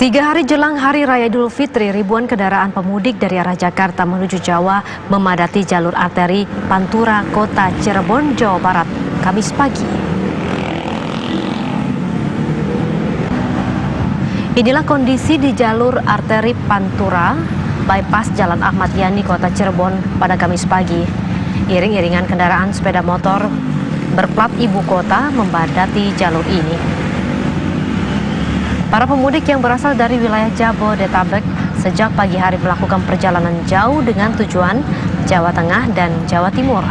3 hari jelang Hari Raya Idul Fitri, ribuan kendaraan pemudik dari arah Jakarta menuju Jawa memadati jalur arteri Pantura, Kota Cirebon, Jawa Barat, Kamis pagi. Inilah kondisi di jalur arteri Pantura, bypass Jalan Ahmad Yani, Kota Cirebon pada Kamis pagi. Iring-iringan kendaraan sepeda motor berplat ibu kota memadati jalur ini. Para pemudik yang berasal dari wilayah Jabodetabek sejak pagi hari melakukan perjalanan jauh dengan tujuan Jawa Tengah dan Jawa Timur.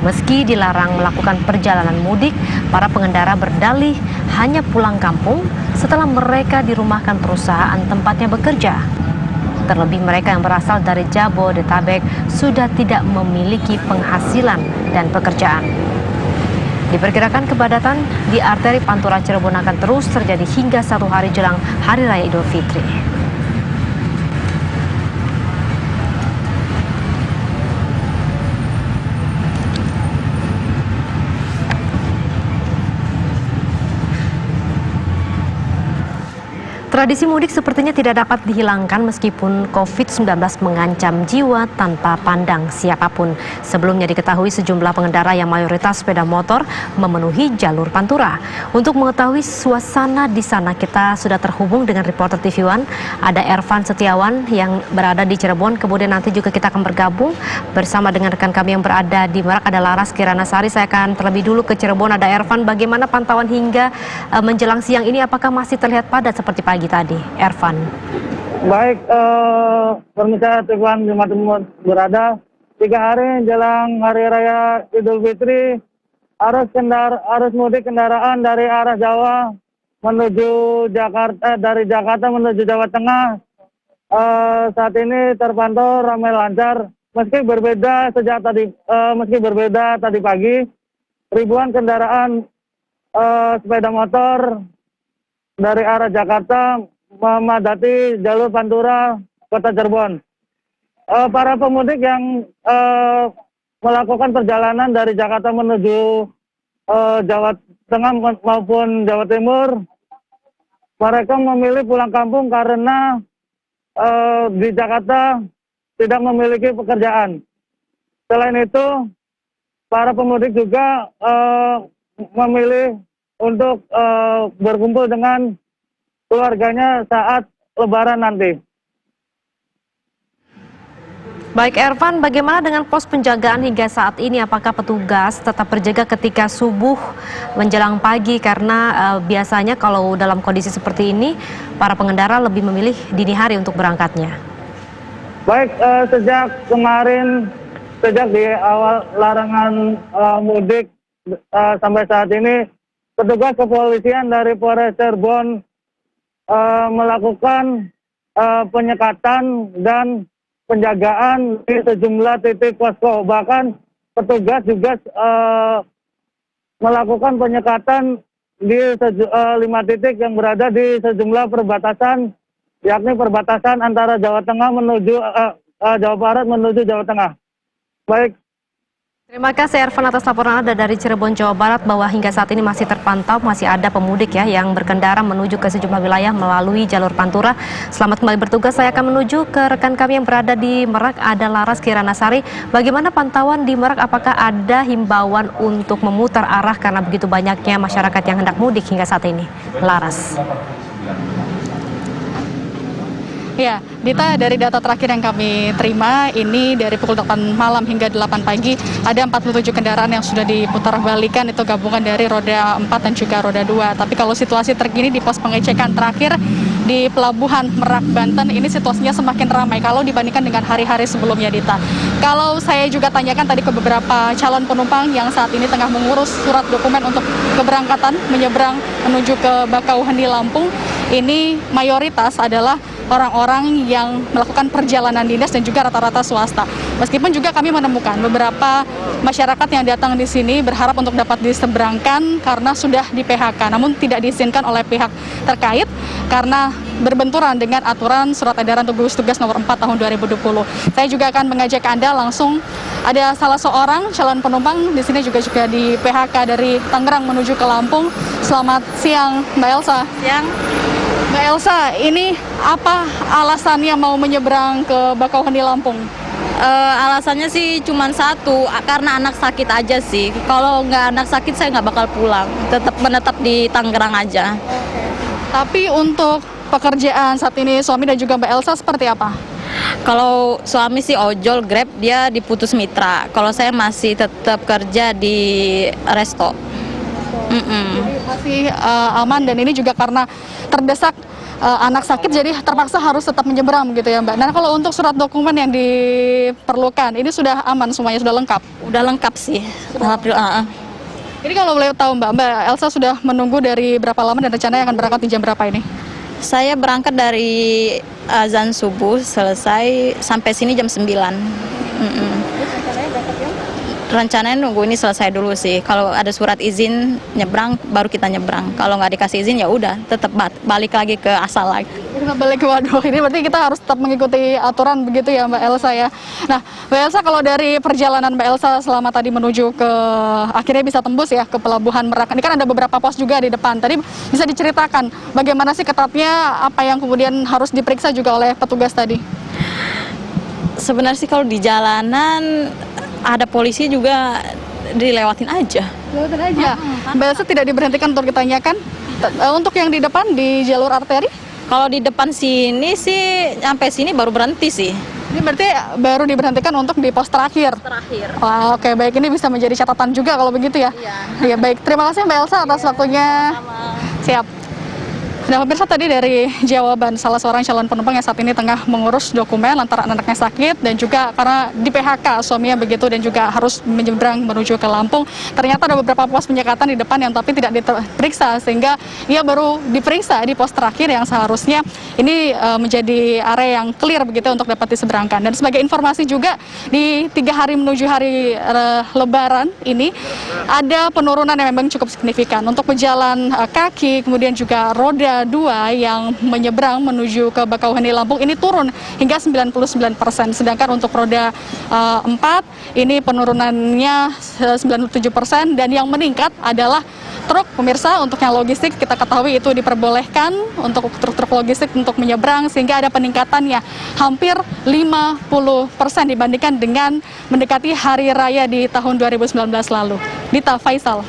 Meski dilarang melakukan perjalanan mudik, para pengendara berdalih hanya pulang kampung setelah mereka dirumahkan perusahaan tempatnya bekerja. Terlebih mereka yang berasal dari Jabodetabek sudah tidak memiliki penghasilan dan pekerjaan. Diperkirakan kepadatan di arteri Pantura Cirebon akan terus terjadi hingga 1 hari jelang Hari Raya Idul Fitri. Tradisi mudik sepertinya tidak dapat dihilangkan meskipun COVID-19 mengancam jiwa tanpa pandang siapapun. Sebelumnya diketahui sejumlah pengendara yang mayoritas sepeda motor memenuhi jalur Pantura. Untuk mengetahui suasana di sana, kita sudah terhubung dengan reporter TV One. Ada Ervan Setiawan yang berada di Cirebon. Kemudian nanti juga kita akan bergabung bersama dengan rekan kami yang berada di Merak, ada Laras Kiranasari. Saya akan terlebih dulu ke Cirebon. Ada Ervan, bagaimana pantauan hingga menjelang siang ini? Apakah masih terlihat padat seperti pagi tadi, Ervan? Baik, pemirsa Tuhan dimanapun berada, 3 hari jelang Hari Raya Idul Fitri, arus mudik kendaraan dari arah Jawa menuju Jakarta, dari Jakarta menuju Jawa Tengah saat ini terpantau ramai lancar. Meski berbeda tadi pagi, ribuan kendaraan sepeda motor dari arah Jakarta memadati jalur Pantura, Kota Cirebon. Para pemudik yang melakukan perjalanan dari Jakarta menuju Jawa Tengah maupun Jawa Timur, mereka memilih pulang kampung karena di Jakarta tidak memiliki pekerjaan. Selain itu, para pemudik juga memilih untuk berkumpul dengan keluarganya saat Lebaran nanti. Baik Ervan, bagaimana dengan pos penjagaan hingga saat ini? Apakah petugas tetap berjaga ketika subuh menjelang pagi? Karena biasanya kalau dalam kondisi seperti ini, para pengendara lebih memilih dini hari untuk berangkatnya. Baik, sejak di awal larangan mudik sampai saat ini, petugas kepolisian dari Polres Cirebon melakukan penyekatan dan penjagaan di sejumlah titik posko. Bahkan petugas juga melakukan penyekatan di 5 titik yang berada di sejumlah perbatasan, yakni perbatasan antara Jawa Tengah menuju Jawa Barat menuju Jawa Tengah. Baik. Terima kasih Ervan atas laporan Anda dari Cirebon, Jawa Barat, bahwa hingga saat ini masih terpantau, masih ada pemudik ya yang berkendara menuju ke sejumlah wilayah melalui jalur Pantura. Selamat kembali bertugas. Saya akan menuju ke rekan kami yang berada di Merak, ada Laras Kiranasari. Bagaimana pantauan di Merak? Apakah ada himbauan untuk memutar arah karena begitu banyaknya masyarakat yang hendak mudik hingga saat ini? Laras. Ya, Dita, dari data terakhir yang kami terima, ini dari pukul 8 malam hingga 8 pagi, ada 47 kendaraan yang sudah diputar balikan, itu gabungan dari roda 4 dan juga roda 2. Tapi kalau situasi terkini di pos pengecekan terakhir di Pelabuhan Merak, Banten, ini situasinya semakin ramai kalau dibandingkan dengan hari-hari sebelumnya, Dita. Kalau saya juga tanyakan tadi ke beberapa calon penumpang yang saat ini tengah mengurus surat dokumen untuk keberangkatan menyeberang menuju ke Bakauheni, Lampung, ini mayoritas adalah orang-orang yang melakukan perjalanan dinas dan juga rata-rata swasta. Meskipun juga kami menemukan beberapa masyarakat yang datang di sini berharap untuk dapat diseberangkan karena sudah di PHK, namun tidak diizinkan oleh pihak terkait karena berbenturan dengan aturan Surat Edaran Gugus Tugas nomor 4 tahun 2020. Saya juga akan mengajak Anda langsung, ada salah seorang calon penumpang di sini juga di PHK dari Tangerang menuju ke Lampung. Selamat siang, Mbak Elsa. Siang. Mbak Elsa, ini apa alasannya mau menyeberang ke Bakauheni Lampung? Alasannya sih cuma satu, karena anak sakit aja sih. Kalau nggak anak sakit saya nggak bakal pulang, tetap menetap di Tangerang aja. Tapi untuk pekerjaan saat ini suami dan juga Mbak Elsa seperti apa? Kalau suami sih ojol Grab, dia diputus mitra. Kalau saya masih tetap kerja di resto. Jadi masih aman, dan ini juga karena terdesak anak sakit jadi terpaksa harus tetap menyeberang gitu ya Mbak. Nah kalau untuk surat dokumen yang diperlukan ini sudah aman semuanya, sudah lengkap? Udah lengkap sih. Alhamdulillah. Jadi kalau boleh tahu Mbak Elsa sudah menunggu dari berapa lama dan rencananya akan berangkat di jam berapa ini? Saya berangkat dari azan subuh selesai sampai sini jam 9. Rencananya nunggu ini selesai dulu sih. Kalau ada surat izin nyebrang, baru kita nyebrang. Kalau nggak dikasih izin ya udah, tetap balik lagi ke asal lagi. Kita balik ke waduh, ini berarti kita harus tetap mengikuti aturan begitu ya Mbak Elsa ya. Nah Mbak Elsa, kalau dari perjalanan Mbak Elsa selama tadi menuju ke, akhirnya bisa tembus ya ke Pelabuhan Merak. Ini kan ada beberapa pos juga di depan. Tadi bisa diceritakan bagaimana sih ketatnya, apa yang kemudian harus diperiksa juga oleh petugas tadi? Sebenarnya sih kalau di jalanan ada polisi juga dilewatin aja. Lewatin aja. Mbak Elsa tidak diberhentikan untuk ditanyakan? Untuk yang di depan di jalur arteri? Kalau di depan sini sih sampai sini baru berhenti sih. Ini berarti baru diberhentikan untuk di pos terakhir? Terakhir. Wah, oke, baik, ini bisa menjadi catatan juga kalau begitu ya. Iya, baik. Terima kasih Mbak Elsa atas waktunya. Siap. Nah, pemirsa, tadi dari jawaban salah seorang calon penumpang yang saat ini tengah mengurus dokumen lantaran anaknya sakit dan juga karena di PHK suaminya begitu dan juga harus menyeberang menuju ke Lampung. Ternyata ada beberapa pos penyekatan di depan yang tapi tidak diperiksa sehingga ia baru diperiksa di pos terakhir yang seharusnya ini menjadi area yang clear begitu untuk dapat diseberangkan. Dan sebagai informasi juga di 3 hari menuju hari Lebaran ini ada penurunan yang memang cukup signifikan untuk pejalan kaki kemudian juga roda 2 yang menyeberang menuju ke Bakauheni Lampung ini turun hingga 99%, sedangkan untuk roda 4 ini penurunannya 97% dan yang meningkat adalah truk. Pemirsa, untuk yang logistik kita ketahui itu diperbolehkan untuk truk-truk logistik untuk menyeberang sehingga ada peningkatannya hampir 50% dibandingkan dengan mendekati hari raya di tahun 2019 lalu. Dita, Faisal.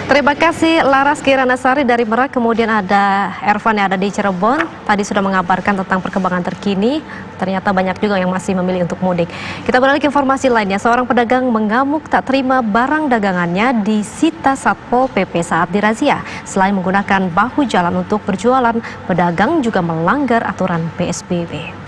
Terima kasih Laras Kiranasari dari Merak, kemudian ada Ervan yang ada di Cirebon. Tadi sudah mengabarkan tentang perkembangan terkini, ternyata banyak juga yang masih memilih untuk mudik. Kita beralih ke informasi lainnya, seorang pedagang mengamuk tak terima barang dagangannya disita Satpol PP saat dirazia. Selain menggunakan bahu jalan untuk berjualan, pedagang juga melanggar aturan PSBB.